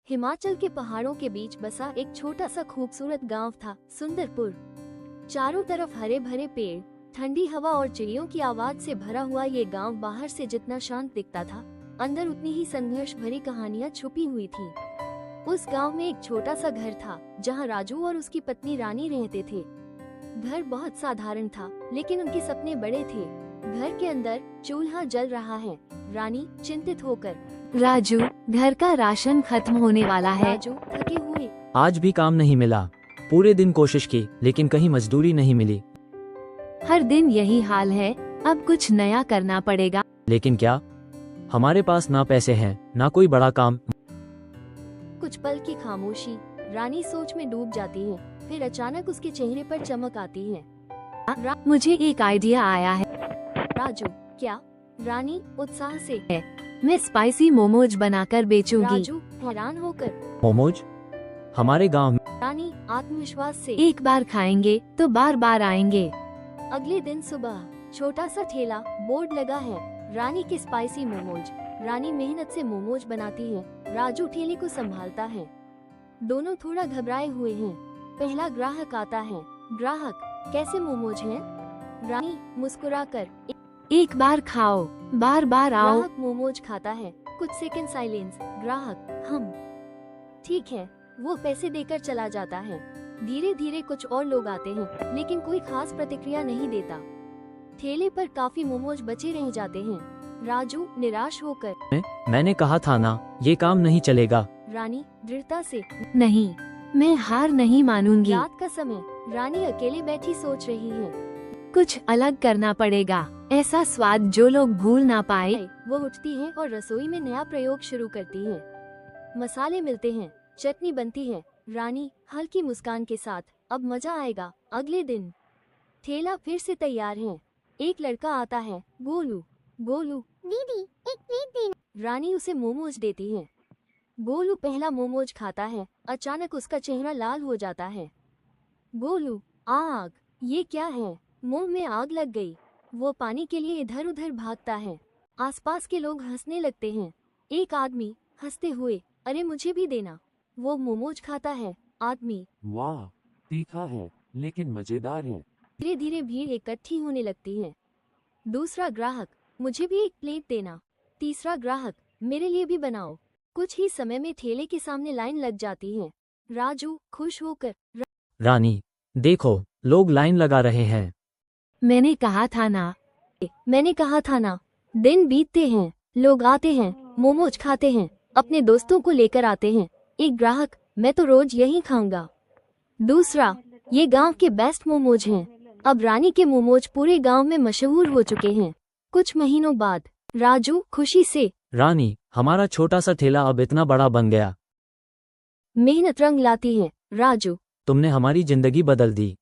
हिमाचल के पहाड़ों के बीच बसा एक छोटा सा खूबसूरत गांव था, सुंदरपुर। चारों तरफ हरे भरे पेड़, ठंडी हवा और चिड़ियों की आवाज से भरा हुआ ये गांव बाहर से जितना शांत दिखता था, अंदर उतनी ही संघर्ष भरी कहानियां छुपी हुई थी। उस गांव में एक छोटा सा घर था, जहां राजू और उसकी पत्नी रानी रहते थे। घर बहुत साधारण था, लेकिन उनके सपने बड़े थे। घर के अंदर चूल्हा जल रहा है। रानी चिंतित होकर, राजू, घर का राशन खत्म होने वाला है। राजू थके हुए, आज भी काम नहीं मिला। पूरे दिन कोशिश की, लेकिन कहीं मजदूरी नहीं मिली। हर दिन यही हाल है, अब कुछ नया करना पड़ेगा। लेकिन क्या? हमारे पास ना पैसे हैं, ना कोई बड़ा काम। कुछ पल की खामोशी। रानी सोच में डूब जाती है, फिर अचानक उसके चेहरे पर चमक आती है। मुझे एक आइडिया आया है। राजू, क्या? रानी उत्साह से, मैं स्पाइसी मोमोज बनाकर बेचूंगी। राजू हैरान होकर, मोमोज? हमारे गांव में? रानी आत्मविश्वास से, एक बार खाएंगे तो बार बार आएंगे। अगले दिन सुबह छोटा सा ठेला, बोर्ड लगा है, रानी के स्पाइसी मोमोज। रानी मेहनत से मोमोज बनाती है, राजू ठेले को संभालता है। दोनों थोड़ा घबराए हुए हैं। पहला ग्राहक आता है। ग्राहक, कैसे मोमोज हैं? रानी मुस्कुराकर, एक बार खाओ, बार बार आओ। ग्राहक मोमोज खाता है। कुछ सेकंड साइलेंस। ग्राहक, हम ठीक है। वो पैसे देकर चला जाता है। धीरे धीरे कुछ और लोग आते हैं, लेकिन कोई खास प्रतिक्रिया नहीं देता। ठेले पर काफी मोमोज बचे रह जाते हैं। राजू निराश होकर, मैंने कहा था ना, ये काम नहीं चलेगा। रानी दृढ़ता से, नहीं, मैं हार नहीं मानूंगी। रात का समय, रानी अकेले बैठी सोच रही है। कुछ अलग करना पड़ेगा, ऐसा स्वाद जो लोग भूल ना पाए। वो उठती है और रसोई में नया प्रयोग शुरू करती है। मसाले मिलते हैं, चटनी बनती है। रानी हल्की मुस्कान के साथ, अब मजा आएगा। अगले दिन ठेला फिर से तैयार है। एक लड़का आता है। गोलू, गोलू दीदी एक प्लेट देना। रानी उसे मोमोज देती है। गोलू पहला मोमोज खाता है। अचानक उसका चेहरा लाल हो जाता है। गोलू, आग! ये क्या है? मुंह में आग लग गई। वो पानी के लिए इधर उधर भागता है। आसपास के लोग हंसने लगते हैं। एक आदमी हंसते हुए, अरे मुझे भी देना। वो मोमोज खाता है। आदमी, वाह, तीखा है लेकिन मजेदार है। धीरे धीरे भीड़ इकट्ठी होने लगती है। दूसरा ग्राहक, मुझे भी एक प्लेट देना। तीसरा ग्राहक, मेरे लिए भी बनाओ। कुछ ही समय में ठेले के सामने लाइन लग जाती है। राजू खुश होकर, रानी, देखो, लोग लाइन लगा रहे हैं। मैंने कहा था ना। दिन बीतते हैं, लोग आते हैं, मोमोज खाते हैं, अपने दोस्तों को लेकर आते हैं। एक ग्राहक, मैं तो रोज यही खाऊंगा। दूसरा, ये गांव के बेस्ट मोमोज हैं। अब रानी के मोमोज पूरे गांव में मशहूर हो चुके हैं। कुछ महीनों बाद, राजू खुशी से, रानी, हमारा छोटा सा ठेला अब इतना बड़ा बन गया। मेहनत रंग लाती है। राजू, तुमने हमारी जिंदगी बदल दी।